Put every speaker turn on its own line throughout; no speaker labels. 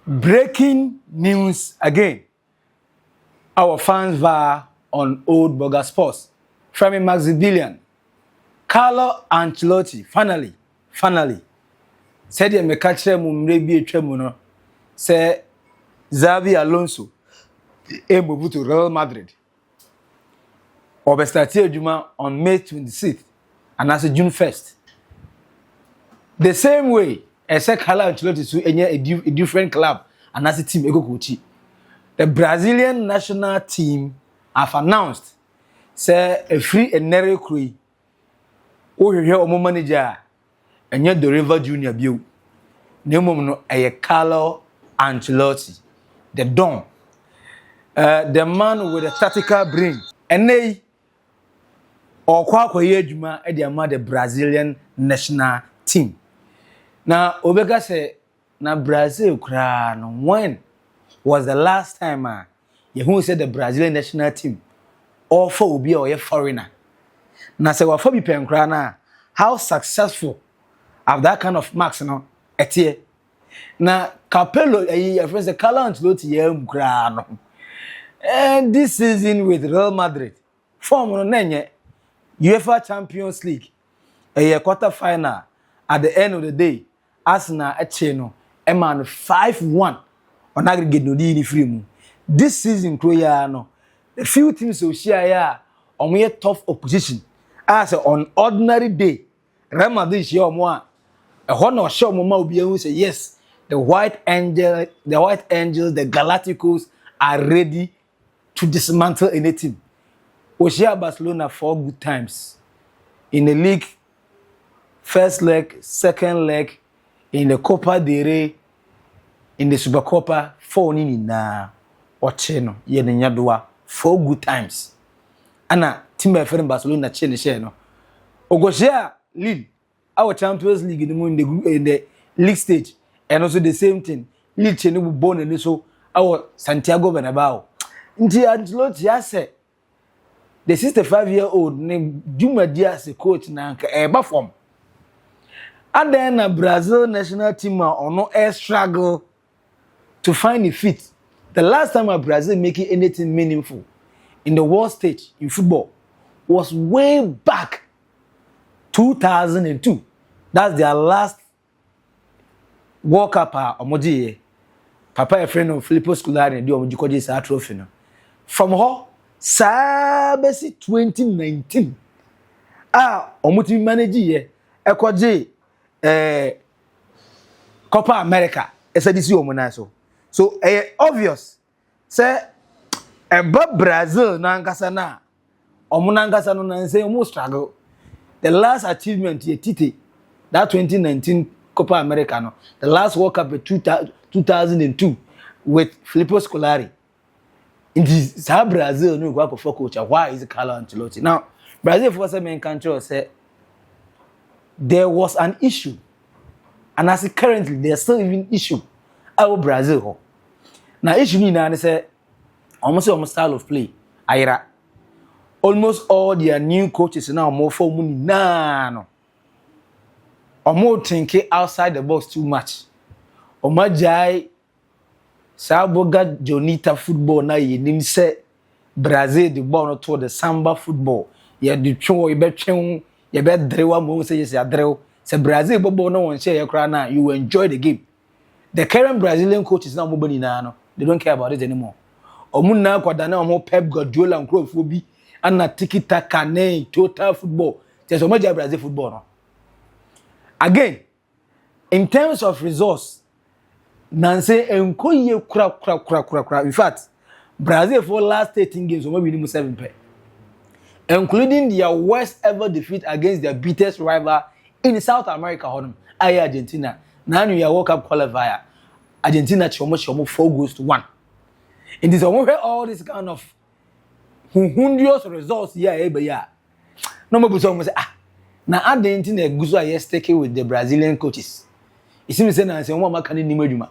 Breaking news again. Our fans were on Oldboga Sports. Femi Maximilian. Carlo Ancelotti, finally. Said you make catch them maybe a tremuno. Say Xabi Alonso move to Real Madrid. Or start Juma on May 26th and as June 1st. The same way, I said Carlo Ancelotti to a different club and as a team ego coach. The Brazilian national team have announced say a free and narrow crew. Oh, you hear omo manager and yet the River Junior Bill. No a Carlo Ancelotti, the Don. The man with a tactical brain. And they or Juma at the Brazilian national team. Now, Obega say, na Brazil when was the last time you said the Brazilian national team or for will be or a foreigner? Now, say, what for be penkrana? How successful have that kind of marks no? Etie. Now, Capello, a friend, the Carlo Ancelotti, and this season with Real Madrid, form on UEFA Champions League, a quarter final. At the end of the day, Arsenal no, a man 5-1 on aggregate no di free. This season, no, a few teams will share on a tough opposition. As on ordinary day, Real Madrid share more. A honor show mama will be able to say yes. The White Angels, the Galacticos are ready to dismantle any team. We share Barcelona 4 good times in the league. First leg, second leg, in the Copa del Rey, in the Super Copa, 4 na Ocheno, Yennyadua, 4 good times. Anna, Timber friend Barcelona, Cheno. Ogoshia, Lille, our Champions League in the league stage, and also the same thing. Lille Chenu born and so our Santiago Bernabeu. Nti Ancelotti said, the 65-year-old named Juma Diaz, coach, Nanka, Eba form. And then a Brazil national team or no air struggle to find a fit. The last time a Brazil making anything meaningful in the world stage in football was way back 2002. That's their last World Cup Omoji. Papa a friend of Filippo Scolari and do Omoji trophy. No. From her, Sabesi 2019. Omoji manager Ekoji Copa America SDC omunaso. So obvious say Brazil na ngasa na omunangasa no na say omu struggle. The last achievement ye Tite that 2019 Copa America no. The last World Cup in 2002 with Filippo Scolari. In this Brazil no go for coach. Why is it Carlo Ancelotti? Now Brazil for some main country say there was an issue, and as currently there's still even issue our Brazil. Now issue ni na say almost style of play. Aira almost all their new coaches now more for money no. More thinking outside the box too much. Omajai Saboga Jonita football na yenim say Brazil the ball not toward the samba football. Yeah, the show you bet you bet drewa mo say yes adrew. Say Brazil bobo no one share your crown now. You will enjoy the game. The current Brazilian coaches now mobile na they don't care about it anymore. Omunna kwada na omo Pep Guardiola and Cruyff and na tiki taka na total football. There's so much Brazil football no. Again, in terms of resource, Nancy enkoye kura. In fact, Brazil for last 13 games maybe 7 pay. Including their worst ever defeat against their biggest rival in South America, Argentina. Now you are World Cup qualifier. Argentina chomo 4-1. It is all this kind of hundreds results every year. No more person say now Argentina guzo are sticking with the Brazilian coaches. It seems say na say one man can ni maduma.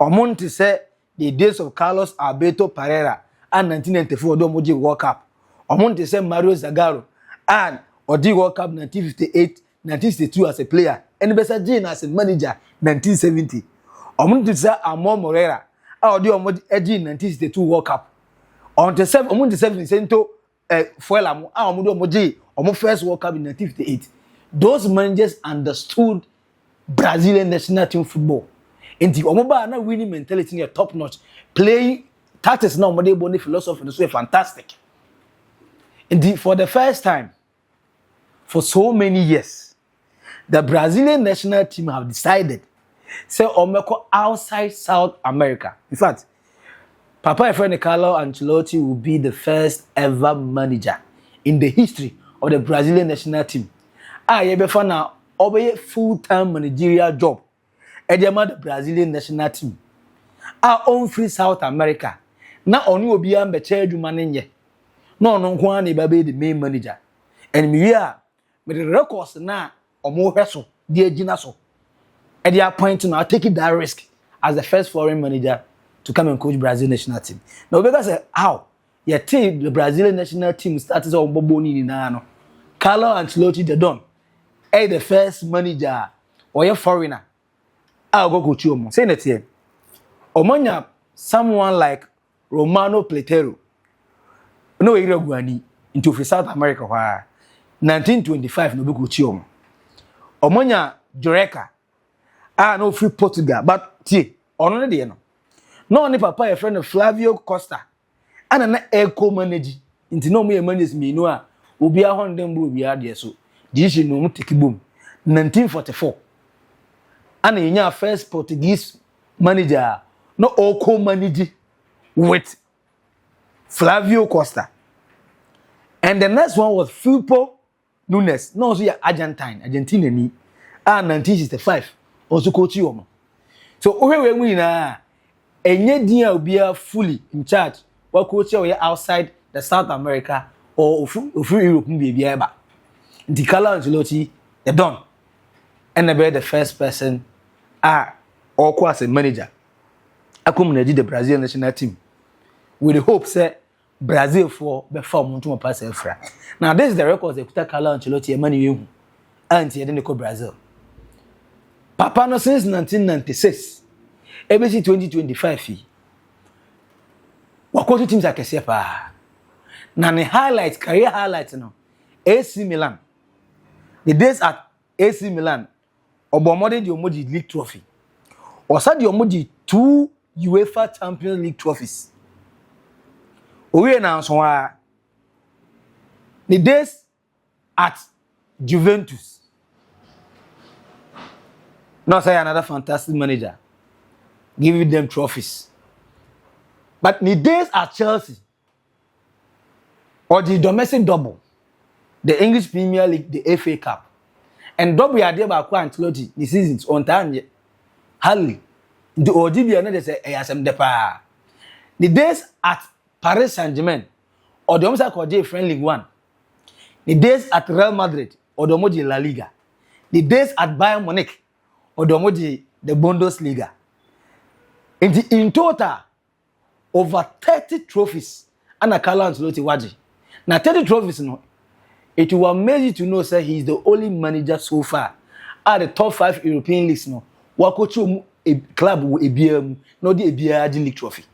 Omonti say the days of Carlos Alberto Pereira and 1994 do moji World Cup. Omonti say Mario Zagallo and Odi World Cup 1958, 1962 as a player, and Besa Jane as a manager 1970. Omo to say Amo Morera. Odi omo edi 1962 World Cup. On the 7 omo the 7 sento fuel am omo do omo je omo first World Cup in 1958. Those managers understood Brazilian national team football. Inti omo ba na winning mentality near top notch. Playing tactics now omo dey bone philosophy so fantastic. Indeed, for the first time for so many years, the Brazilian national team have decided say omeko outside South America. In fact, Papa friend Carlo Ancelotti will be the first ever manager in the history of the Brazilian national team. Yebefa na obey full-time managerial job at the Brazilian national team. On free South America. Na onu obi am be chair adwuma nenye. No nko na be the main manager. And me the records na omo hweso de agina so. At the point now taking that risk as the first foreign manager to come and coach Brazil national team. Now because say how your team the Brazilian national team started on bobo ni na no. Carlo Ancelotti the don. The first manager or your foreigner. I'll go coach you. Say that here. Omonya someone like Romano Platero. No Iraguani into South America where 1925 no be coach you. Omonya Joreka. No free Portugal but tie ono ne de no. No ni papa your friend Flavio Costa. Ana na eco manage into no me manage me no a obi a hon dem bo obi a de so. Dishi no mu take boom 1944. Ana yenya first Portuguese manager no oko manage with Flavio Costa. And the next one was Filippo Nunes. No so Argentina ni 1965 also coach you. So we win na enye din a obi a fully in charge what coach you outside the South America or of Europe be eba. The Carlo Ancelotti the don and the first person or as a manager akom manage the Brazilian national team with the hope say Brazil for perform to pass Efra. Now this is the record that Carlo Ancelotti e mani hu anti e go Brazil. Papa no since 1996 ABC 2025 wakoto teams akese pa. Na ne highlights career highlights no AC Milan. The days at AC Milan obomode the omoji league trophy. Osa the omoji 2 UEFA Champions League trophies. Owe na so the days at Juventus. Now say another fantastic manager giving them trophies. But the days at Chelsea or the domestic double, the English Premier League, the FA Cup, and double idea about Ancelotti the seasons on time. Hardly the OGB another say ASM Depa. The days at Paris Saint-Germain or the Omsa Koje Friend League 1. The days at Real Madrid or the Moji La Liga. The days at Bayern Munich or the Moji the Bundesliga. In total, over 30 trophies and Carlo Ancelotti waji. Now 30 trophies no. It will amaze you to know say he is the only manager so far at the top 5 European leagues no. Wakochu a club with a BM no the BRG league trophy.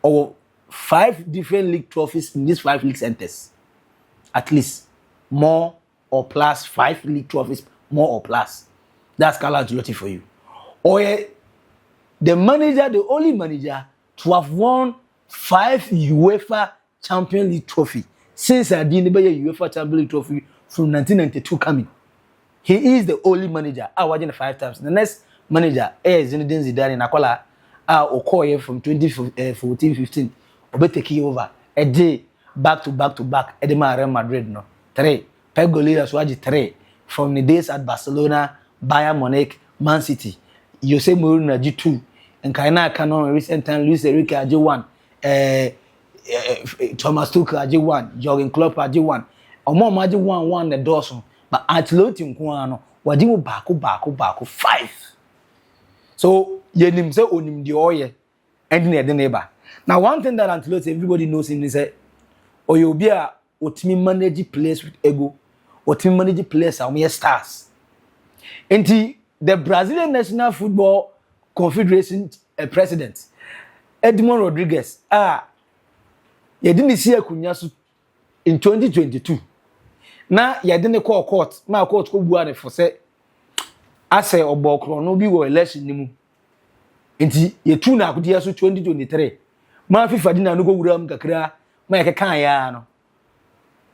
Or 5 different league trophies in these 5 league centers. At least more or plus 5 league trophies, more or plus. That's Carlo Ancelotti for you. Or the manager, the only manager to have won 5 UEFA Champions League trophy since I didn't buy a UEFA Champions League trophy from 1992 coming. He is the only manager. I watched it 5 times. The next manager is Zinedine Zidane in Akola. Okoye from 2014-15. Obe take over. A day back to back. Edema Real Madrid no 3. Pep Guardiola Swaji 3. From the days at Barcelona, Bayern Munich, Man City. Jose Mourinho G2. And Kaina Canon recent time Luis Enrique G1. Thomas Tuchel G1. Jurgen Klopp G1. Omo Maji 1 the Dawson. But Ancelotti nko ano wadi mo baako 5. So yenim say onim de oye and na de neighbor. Now one thing that Ancelotti everybody knows him is say obi a otimi manage players with ego, otimi manage players are mere stars. Enti the Brazilian National Football Confederation president, Edmond Rodriguez, you didn't see a kunyasu in 2022. Now, you didn't call court, my court could go on for say, I say, Oldboga, no be were election nimu. Inti, you tune up with 2023. My FIFA didn't go ram kakra, my kakaya.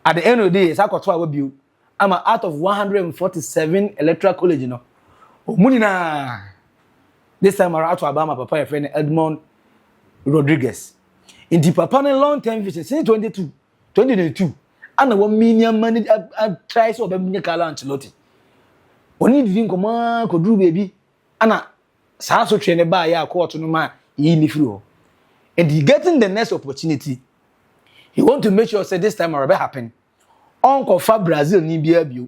At the end of the day, I got 12 you. I'm out of 147 electoral college, you know. Munina. This time around to Obama, papa, your friend Edmond Rodriguez. In the papa, long-term vision since 2022. And 1 million money tries to be Carlo Ancelotti. Only didn't come on, could do baby. Anna, Sasso trained by a quarter no man, he flew. And he getting the next opportunity. He want to make sure say this time around happen. Uncle Fab Brazil ni be abu.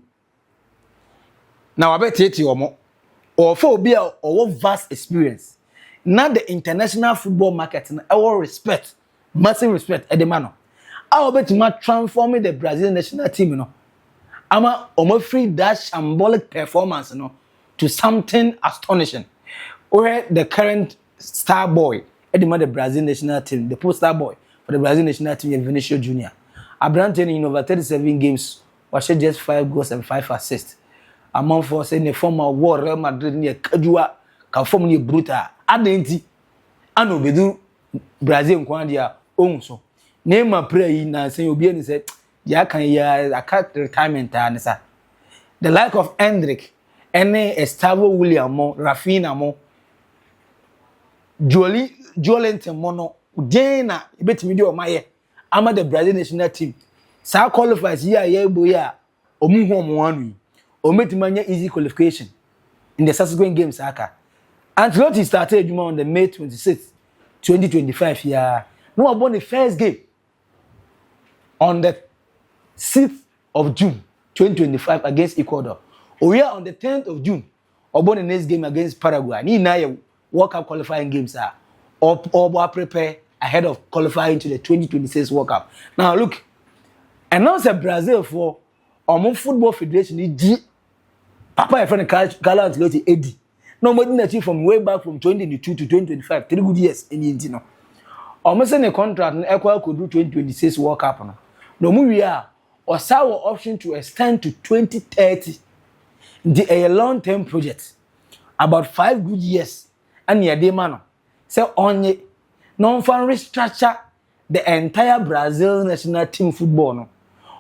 Now I bet you more. Or for be or vast experience. Not the international football market and our respect, massive respect at the man. I bet you transforming the Brazilian national team, you know. I'm free that shambolic performance, you know, to something astonishing. Where the current star boy at the Brazilian national team, the poster boy for the Brazilian national team, Vinicius Junior. Abrante in over 37 games, was just 5 goals and 5 assists. Among for saying the former war Real Madrid near Kajua, can form near Bruta, Adenti, and Obedu Brazil Quandia, own so. Name a prayer in and say, Obian said, Ya can ya a cut retirement answer. The like of Hendrick, N.A. Estavo William Mo, Rafina Mo, Jolent Mono, Jana, a bit medio my I'm the Brazilian national team. Sa qualifies ya boya, Omuho Mwani. Ometimanya easy qualification in the subsequent games. Ancelotti started on the May 26th, 2025. Yeah, no, I won the first game on the 6th of June, 2025 against Ecuador. We are on the 10th of June. I won the next game against Paraguay. Ni na World Cup qualifying games or prepare ahead of qualifying to the 2026 World Cup. Now look, announce Brazil for our football federation. Papa, your friend Carlo Ancelotti, Eddie. No more than that from way back from 2022 to 2025, 3 good years in the Intino. Almost in a contract, and Ecuador could do 2026 World Cup. No more we are, or our option to extend to 2030. A long-term project, about 5 good years, and near day man. So only non-fan restructure the entire Brazil national team football. No,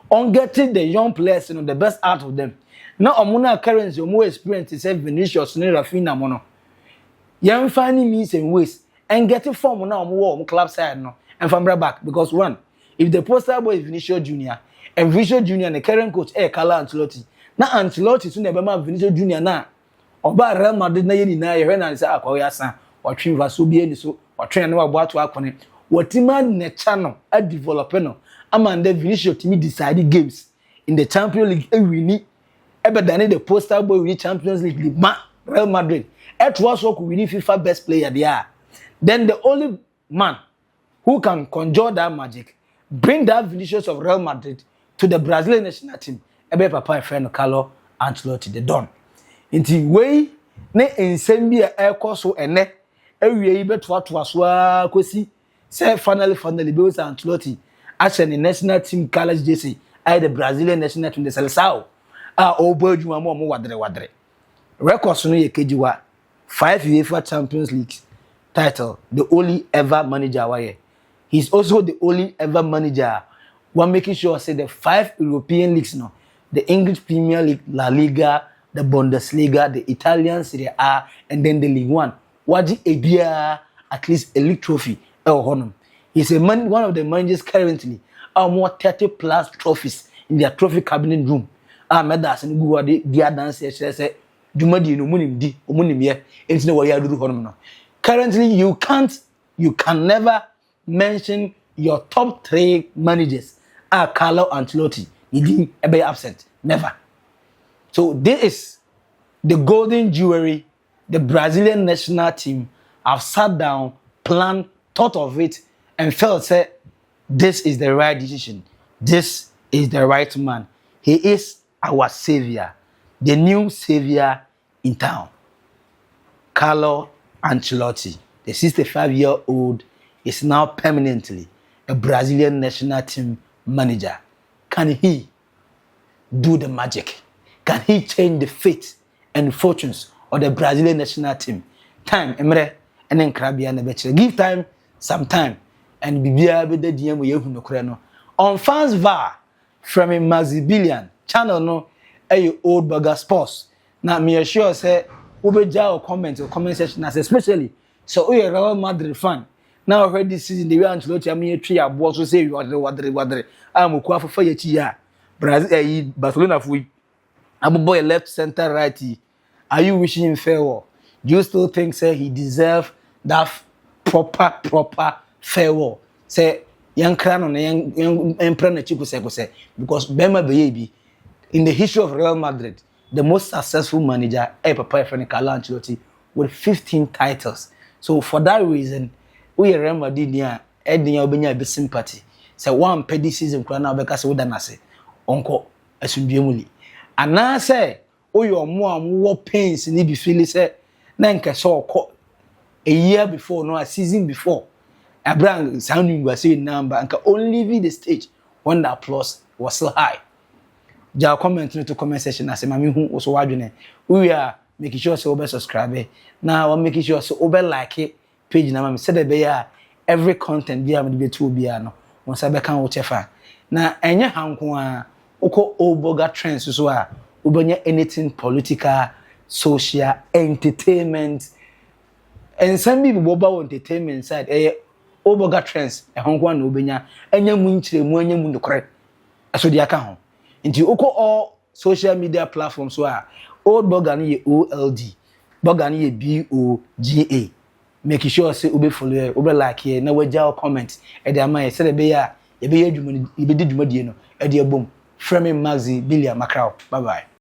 on getting the young players, you know, the best out of them. Now, Omuna currency, more experience is Vinicius, Rafina Mono. Young finding means and ways and getting form now more club side no and from back because one, if the poster boy is Vinicius Junior and Vinicius Junior and the current coach Carlo Ancelotti. Now Ancelotti soon never Vinicius Junior now. Oba Real Madrid na yeni na ye na say akoya san or train vaso bi so or train no abo ato akone. What man ne channel a developer no. Amanda Vinicius to me decide games in the Champions League we need ever than the poster boy win Champions League Real Madrid. It was what we need FIFA best player there. Then the only man who can conjure that magic, bring that Vinicius of Real Madrid to the Brazilian national team. Ebe papa friend Carlo Ancelotti the Don. Inti way ne ensembia air so ene ewie yi beto to aso akosi say finally be Ancelotti as the national team college jersey the Brazilian national team the Seleção. Oldboga mo wadre records no ye kejiwa 5 UEFA Champions League title, the only ever manager why he's also the only ever manager one making sure say the 5 European leagues no, the English Premier League, La Liga, the Bundesliga, the Italian Serie A, and then the League One. Waji ebia at least a league trophy honor. He's one of the managers currently more 30 plus trophies in their trophy cabinet room. Medas and Guadi, the dance say, Dumadi no munim di, omunim ye, it's no way I do honor. Currently, you can never mention your top 3 managers. Carlo Ancelotti, he didn't be absent, never. So this is the golden jewelry. The Brazilian national team have sat down, planned, thought of it, and felt said, this is the right decision. This is the right man. He is our savior, the new savior in town. Carlo Ancelotti, the 65-year-old, is now permanently a Brazilian national team manager. Can he do the magic? Can he change the fate and fortunes of the Brazilian national team? Time, Emre, and then Krabia and give time, some time, and Bibia with the DM we have no on fans VAR from a Maxibillion channel no Oldboga Sports. Now me assure say ubeja or comment section as especially so we a Real Madrid fan. Now already this season the way Ancelotti am here tree abo so say you wadre am ko afafa ya chi ya Brazil Barcelona fui aboboy left center right. Are you wishing him farewell? Do you still think say he deserve that proper farewell? Say young crown on young emperor na chiku say because Bema Baby in the history of Real Madrid, the most successful manager ever friend Carlo Ancelotti with 15 titles. So for that reason, we Real Madrid near Ednya Obenya be sympathy. Say one petty season crown because we done say uncle asumbiemuli. And now say oh your more pains ni be feel say na nke so a year before no a season before. Abraham sounding was saying number and can only be the stage when the applause was so high. Ja comment to comment section as mami hu also wadwene we are making sure so be subscribe now we making sure so be like page na mami said be ya every content be am be to be no won say be kan wo chefa na enye hanko a uko Oldboga trends so a ubenya anything political social entertainment and some people boba entertainment side Oldboga trends hanko na ubenya enya mu nchire mu enya mu ndokore aso dia ka ho nti uko all social media platforms so a Oldboga ni OLD Boga ni BOGA make sure say ube follow ube like here na waja comment e dey am say be ya e be adwuma e be di dwuma die no e dey bom frame Maxi Bilia Macau bye bye.